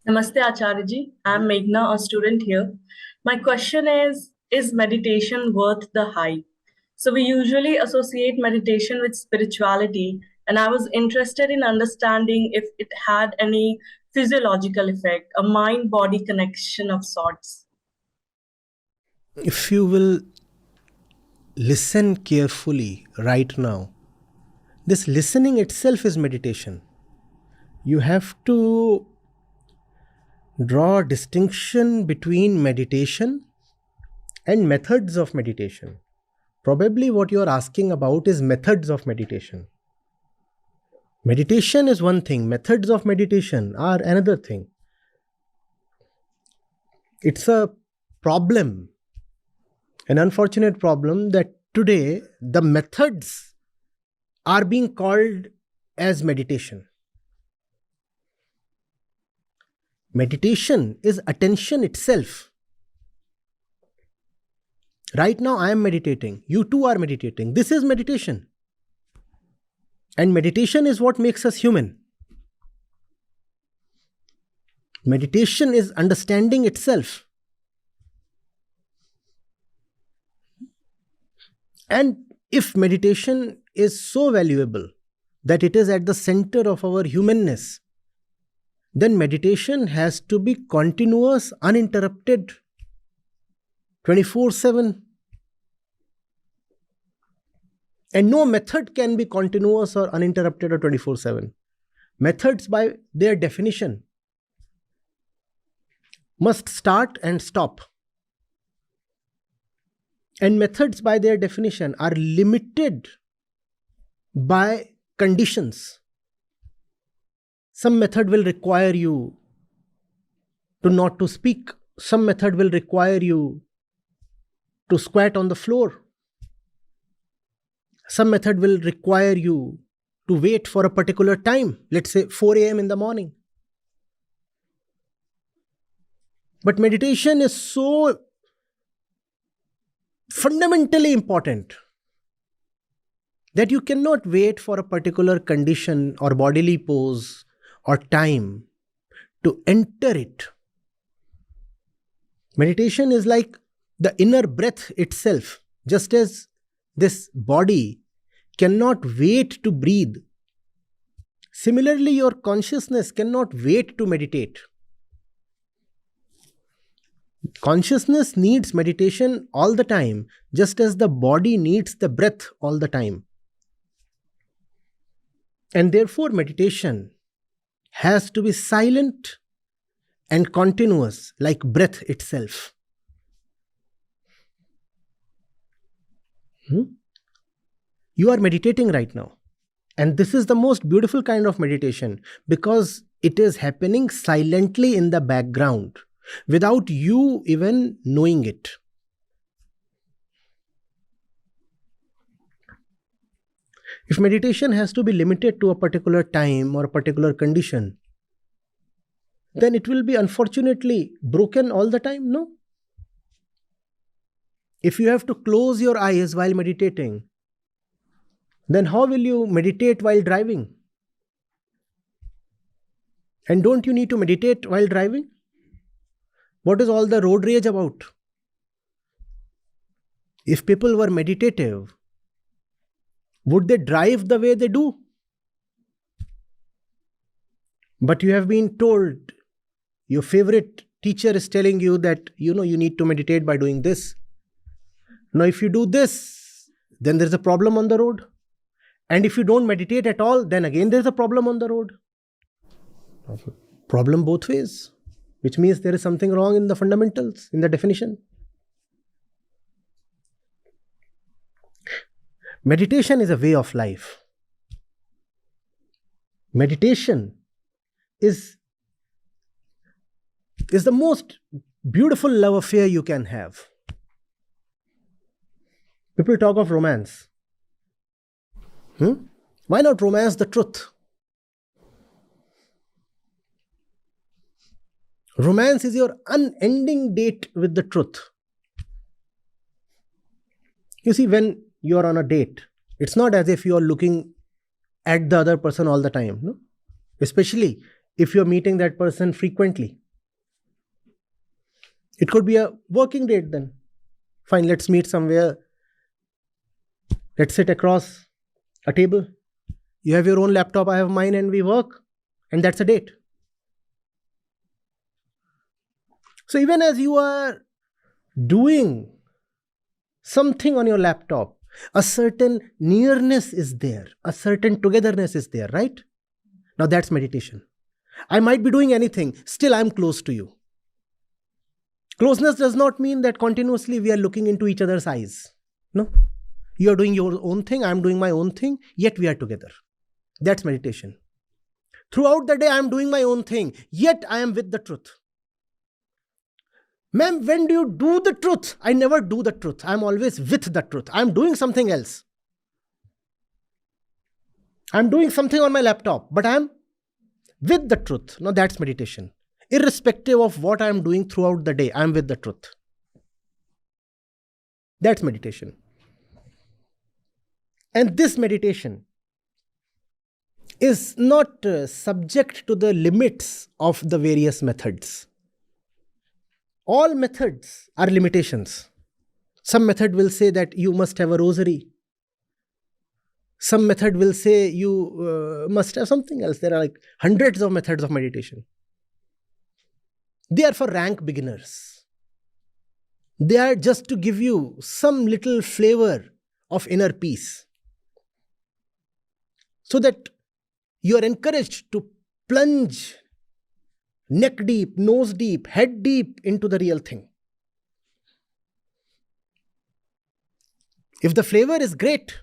Namaste, Acharya. I'm Meghna, a student here. My question is meditation worth the hype? So, we usually associate meditation with spirituality, and I was interested in understanding if it had any physiological effect, a mind body connection of sorts. If you will listen carefully right now, this listening itself is meditation. You have to draw a distinction between meditation and methods of meditation. Probably what you are asking about is methods of meditation. Meditation is one thing, methods of meditation are another thing. It's a problem, an unfortunate problem, that today the methods are being called as meditation. Meditation is attention itself. Right now I am meditating. You too are meditating. This is meditation. And meditation is what makes us human. Meditation is understanding itself. And if meditation is so valuable that it is at the center of our humanness, then meditation has to be continuous, uninterrupted, 24/7. And no method can be continuous or uninterrupted or 24/7. Methods, by their definition, must start and stop. And methods, by their definition, are limited by conditions. Some method will require you to not to speak. Some method will require you to squat on the floor. Some method will require you to wait for a particular time, let's say 4 a.m. in the morning. But meditation is so fundamentally important that you cannot wait for a particular condition or bodily pose or time to enter it. Meditation is like the inner breath itself. Just as this body cannot wait to breathe, similarly your consciousness cannot wait to meditate. Consciousness needs meditation all the time, just as the body needs the breath all the time. And therefore, meditation has to be silent and continuous, like breath itself. You are meditating right now. And this is the most beautiful kind of meditation because it is happening silently in the background without you even knowing it. If meditation has to be limited to a particular time or a particular condition, then it will be unfortunately broken all the time, no? If you have to close your eyes while meditating, then how will you meditate while driving? And don't you need to meditate while driving? What is all the road rage about? If people were meditative, would they drive the way they do? But you have been told, your favorite teacher is telling you that, you need to meditate by doing this. Now, if you do this, then there's a problem on the road. And if you don't meditate at all, then again there's a problem on the road. Problem both ways, which means there is something wrong in the fundamentals, in the definition. Meditation is a way of life. Meditation is the most beautiful love affair you can have. People talk of romance. Why not romance the truth? Romance is your unending date with the truth. You see, when you are on a date, it's not as if you are looking at the other person all the time. No? Especially if you're meeting that person frequently. It could be a working date then. Fine, let's meet somewhere. Let's sit across a table. You have your own laptop, I have mine, and we work. And that's a date. So even as you are doing something on your laptop, a certain nearness is there, a certain togetherness is there, right? Now that's meditation. I might be doing anything, still I'm close to you. Closeness does not mean that continuously we are looking into each other's eyes. No. You are doing your own thing, I'm doing my own thing, yet we are together. That's meditation. Throughout the day, I'm doing my own thing, yet I am with the truth. Ma'am, when do you do the truth? I never do the truth. I'm always with the truth. I'm doing something else. I'm doing something on my laptop, but I'm with the truth. Now that's meditation. Irrespective of what I'm doing throughout the day, I'm with the truth. That's meditation. And this meditation is not subject to the limits of the various methods. All methods are limitations. Some method will say that you must have a rosary. Some method will say you must have something else. There are like hundreds of methods of meditation. They are for rank beginners. They are just to give you some little flavor of inner peace, so that you are encouraged to plunge neck deep, nose deep, head deep into the real thing. If the flavor is great,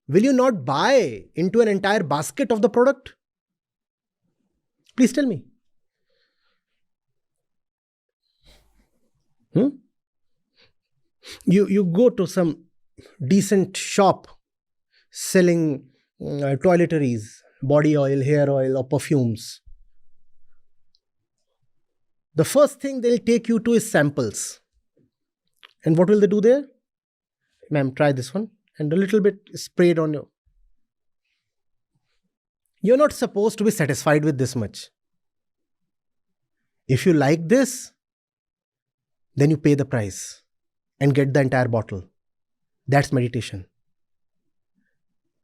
will you not buy into an entire basket of the product? Please tell me. You go to some decent shop selling toiletries, body oil, hair oil, or perfumes. The first thing they'll take you to is samples. And what will they do there? Ma'am, try this one. And a little bit sprayed on you. You're not supposed to be satisfied with this much. If you like this, then you pay the price and get the entire bottle. That's meditation.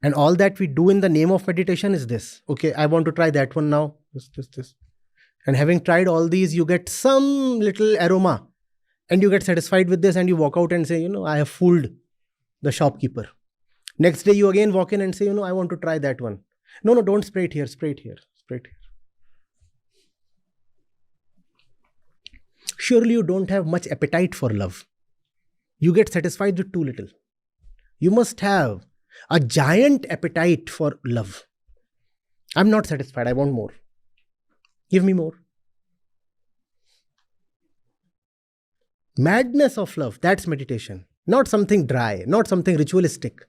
And all that we do in the name of meditation is this. Okay, I want to try that one now. This. And having tried all these, you get some little aroma and you get satisfied with this and you walk out and say, I have fooled the shopkeeper. Next day, you again walk in and say, I want to try that one. No, don't spray it here, spray it here, spray it here. Surely you don't have much appetite for love. You get satisfied with too little. You must have a giant appetite for love. I'm not satisfied, I want more. Give me more. Madness of love, that's meditation. Not something dry, not something ritualistic,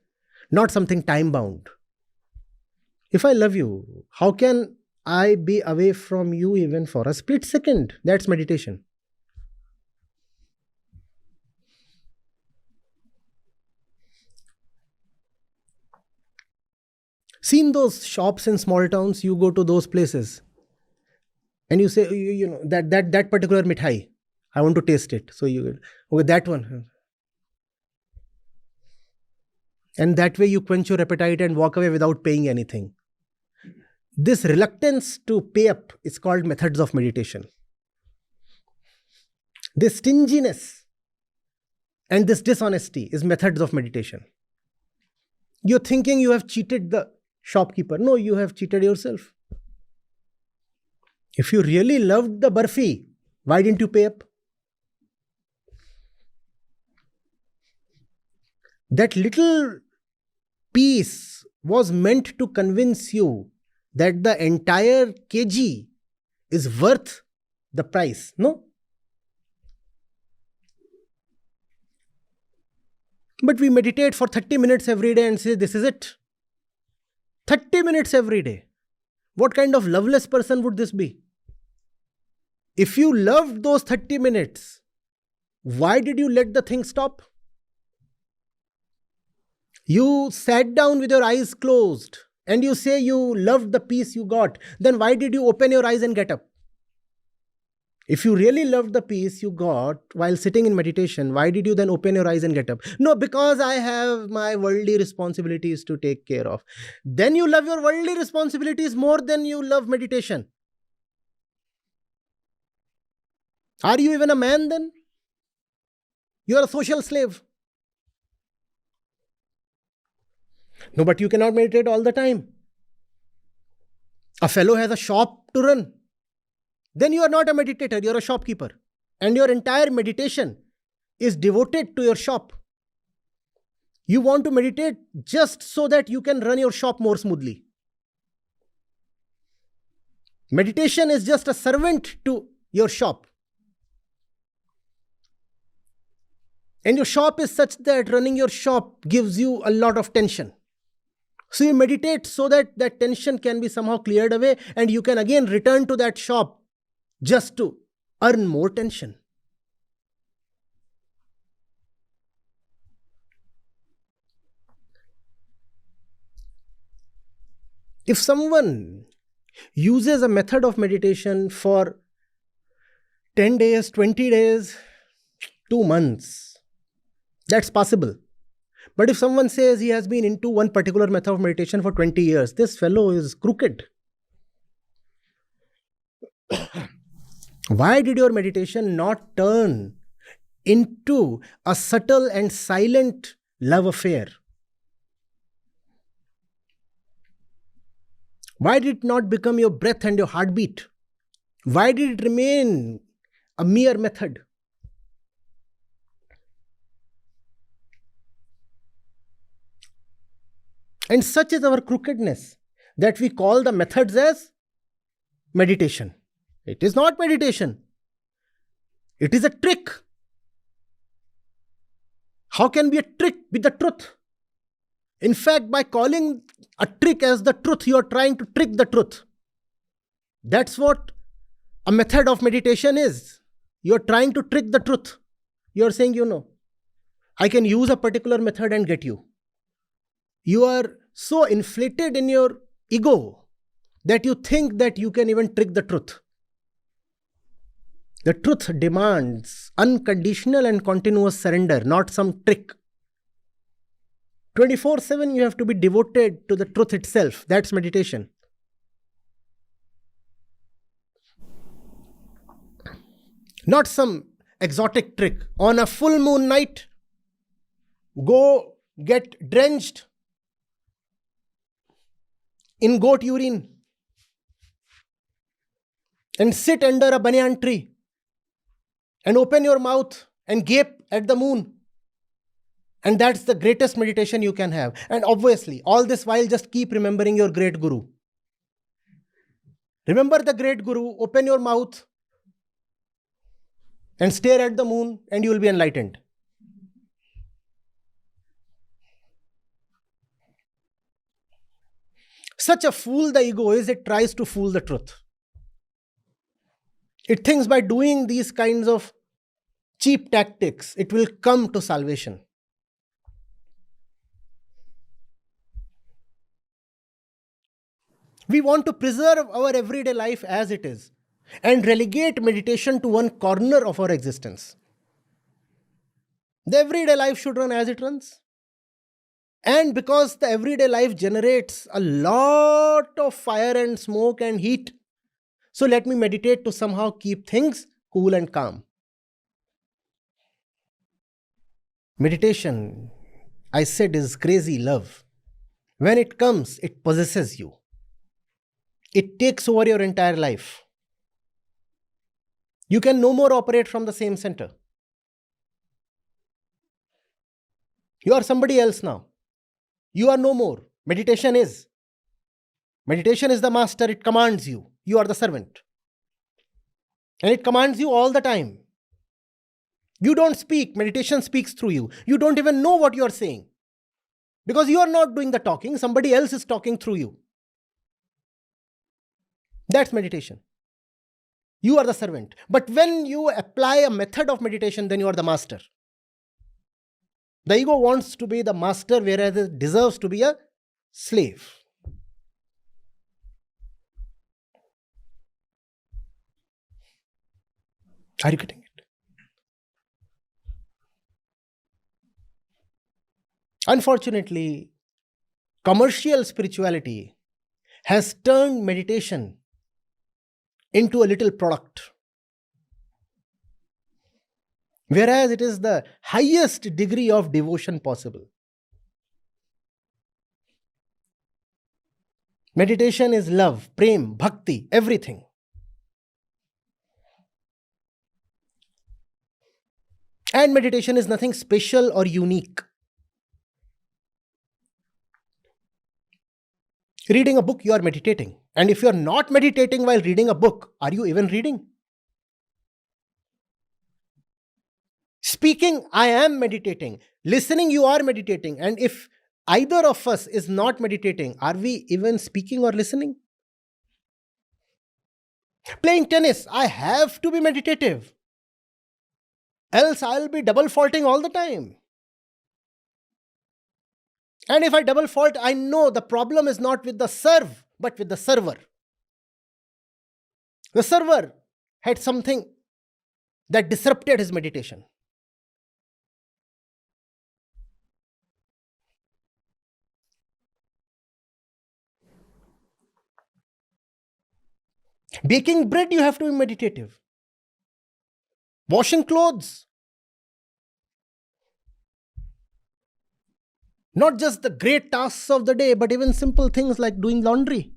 not something time-bound. If I love you, how can I be away from you even for a split second? That's meditation. Seen those shops in small towns, you go to those places and you say, that particular mithai, I want to taste it. So you get, okay, that one. And that way you quench your appetite and walk away without paying anything. This reluctance to pay up is called methods of meditation. This stinginess and this dishonesty is methods of meditation. You're thinking you have cheated the shopkeeper. No, you have cheated yourself. If you really loved the barfi, why didn't you pay up? That little piece was meant to convince you that the entire kg is worth the price. No? But we meditate for 30 minutes every day and say, this is it. 30 minutes every day. What kind of loveless person would this be? If you loved those 30 minutes, why did you let the thing stop? You sat down with your eyes closed and you say you loved the peace you got, then why did you open your eyes and get up? If you really loved the peace you got while sitting in meditation, why did you then open your eyes and get up? No, because I have my worldly responsibilities to take care of. Then you love your worldly responsibilities more than you love meditation. Are you even a man then? You are a social slave. No, but you cannot meditate all the time. A fellow has a shop to run. Then you are not a meditator, you are a shopkeeper. And your entire meditation is devoted to your shop. You want to meditate just so that you can run your shop more smoothly. Meditation is just a servant to your shop. And your shop is such that running your shop gives you a lot of tension. So you meditate so that that tension can be somehow cleared away and you can again return to that shop just to earn more tension. If someone uses a method of meditation for 10 days, 20 days, 2 months, that's possible. But if someone says he has been into one particular method of meditation for 20 years, this fellow is crooked. Why did your meditation not turn into a subtle and silent love affair? Why did it not become your breath and your heartbeat? Why did it remain a mere method? And such is our crookedness that we call the methods as meditation. It is not meditation. It is a trick. How can be a trick with the truth? In fact, by calling a trick as the truth, you are trying to trick the truth. That's what a method of meditation is. You are trying to trick the truth. You are saying, I can use a particular method and get you. You are so inflated in your ego that you think that you can even trick the truth. The truth demands unconditional and continuous surrender, not some trick. 24/7 you have to be devoted to the truth itself. That's meditation. Not some exotic trick. On a full moon night, go get drenched in goat urine and sit under a banyan tree and open your mouth and gape at the moon. And that's the greatest meditation you can have. And obviously, all this while just keep remembering your great guru. Remember the great guru, open your mouth and stare at the moon and you will be enlightened. Such a fool the ego is, it tries to fool the truth. It thinks by doing these kinds of cheap tactics, it will come to salvation. We want to preserve our everyday life as it is and relegate meditation to one corner of our existence. The everyday life should run as it runs. And because the everyday life generates a lot of fire and smoke and heat, so let me meditate to somehow keep things cool and calm. Meditation, I said, is crazy love. When it comes, it possesses you. It takes over your entire life. You can no more operate from the same center. You are somebody else now. You are no more. Meditation is. Meditation is the master. It commands you. You are the servant. And it commands you all the time. You don't speak. Meditation speaks through you. You don't even know what you are saying. Because you are not doing the talking. Somebody else is talking through you. That's meditation. You are the servant. But when you apply a method of meditation, then you are the master. The ego wants to be the master, whereas it deserves to be a slave. Are you getting it? Unfortunately, commercial spirituality has turned meditation into a little product, whereas it is the highest degree of devotion possible. Meditation is love, prem, bhakti, everything. And meditation is nothing special or unique. Reading a book, you are meditating. And if you are not meditating while reading a book, are you even reading? Speaking, I am meditating. Listening, you are meditating. And if either of us is not meditating, are we even speaking or listening? Playing tennis, I have to be meditative. Else I'll be double faulting all the time. And if I double fault, I know the problem is not with the serve, but with the server. The server had something that disrupted his meditation. Baking bread, you have to be meditative. Washing clothes. Not just the great tasks of the day, but even simple things like doing laundry.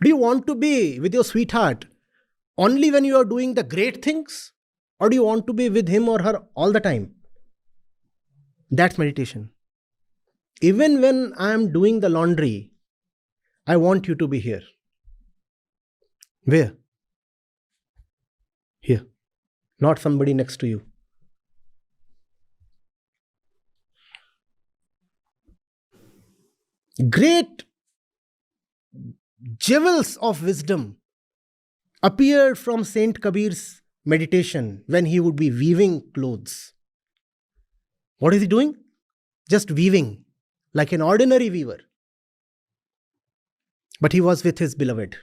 Do you want to be with your sweetheart only when you are doing the great things? Or do you want to be with him or her all the time? That's meditation. Even when I am doing the laundry, I want you to be here. Where? Here. Not somebody next to you. Great jewels of wisdom appeared from Saint Kabir's meditation when he would be weaving clothes. What is he doing? Just weaving, like an ordinary weaver. But he was with his beloved.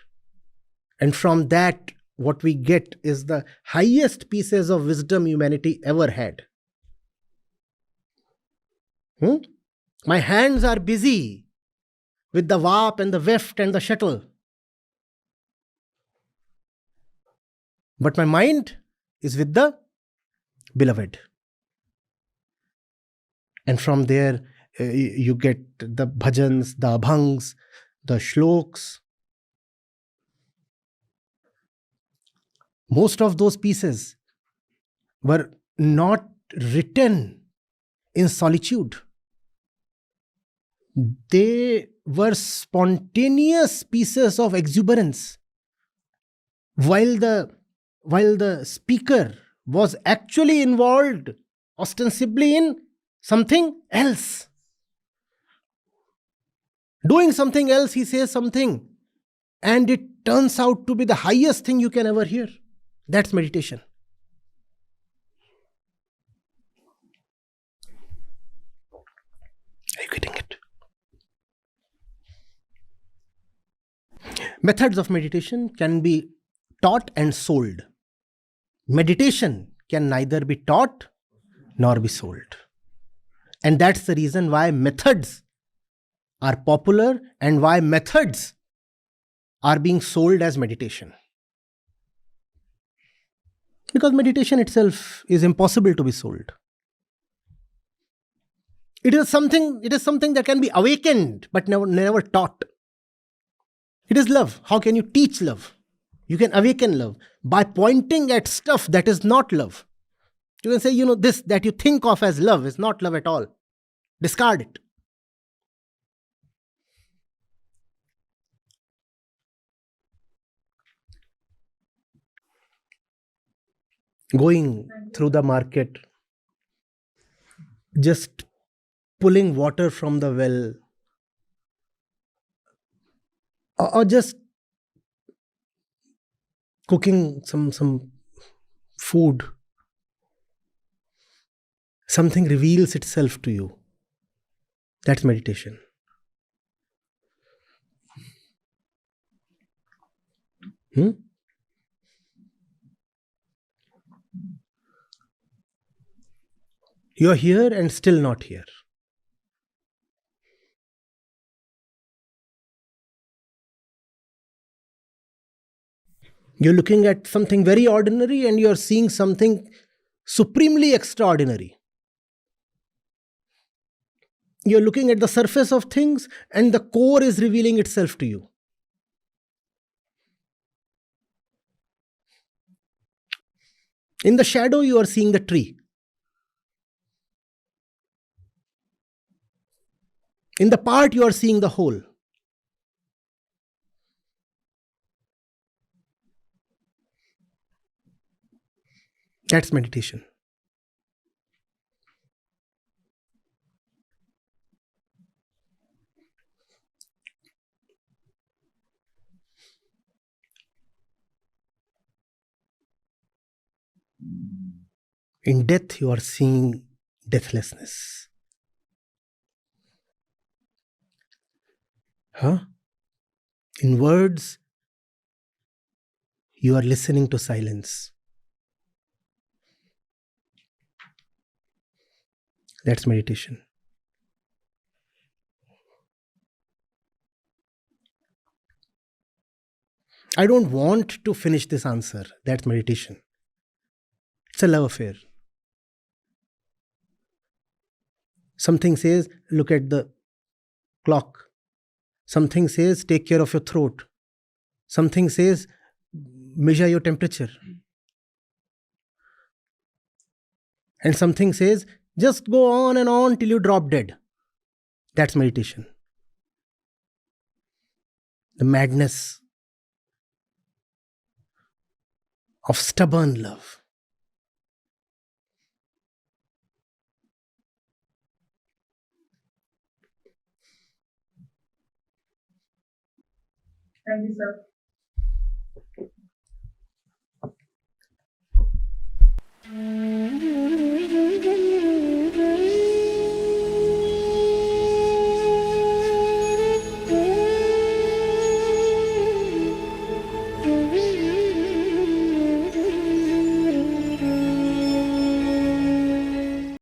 And from that, what we get is the highest pieces of wisdom humanity ever had. My hands are busy with the warp and the weft and the shuttle. But my mind is with the beloved. And from there, you get the bhajans, the abhangs, the shloks. Most of those pieces were not written in solitude. They were spontaneous pieces of exuberance. While the speaker was actually involved ostensibly in something else. Doing something else, he says something. And it turns out to be the highest thing you can ever hear. That's meditation. Are you getting it? Methods of meditation can be taught and sold. Meditation can neither be taught nor be sold. And that's the reason why methods are popular and why methods are being sold as meditation. Because meditation itself is impossible to be sold. It is something that can be awakened but never taught. It is love. How can you teach love? You can awaken love by pointing at stuff that is not love. You can say, this that you think of as love is not love at all. Discard it. Going through the market, just pulling water from the well, or just cooking some food, something reveals itself to you. That's meditation. Hmm? You're here and still not here. You're looking at something very ordinary and you're seeing something supremely extraordinary. You're looking at the surface of things and the core is revealing itself to you. In the shadow, you are seeing the tree. In the part, you are seeing the whole. That's meditation. In death, you are seeing deathlessness. Huh? In words, you are listening to silence. That's meditation. I don't want to finish this answer. That's meditation. It's a love affair. Something says, look at the clock. Something says, take care of your throat. Something says, measure your temperature. And something says, just go on and on till you drop dead. That's meditation. The madness of stubborn love. Thank you, sir.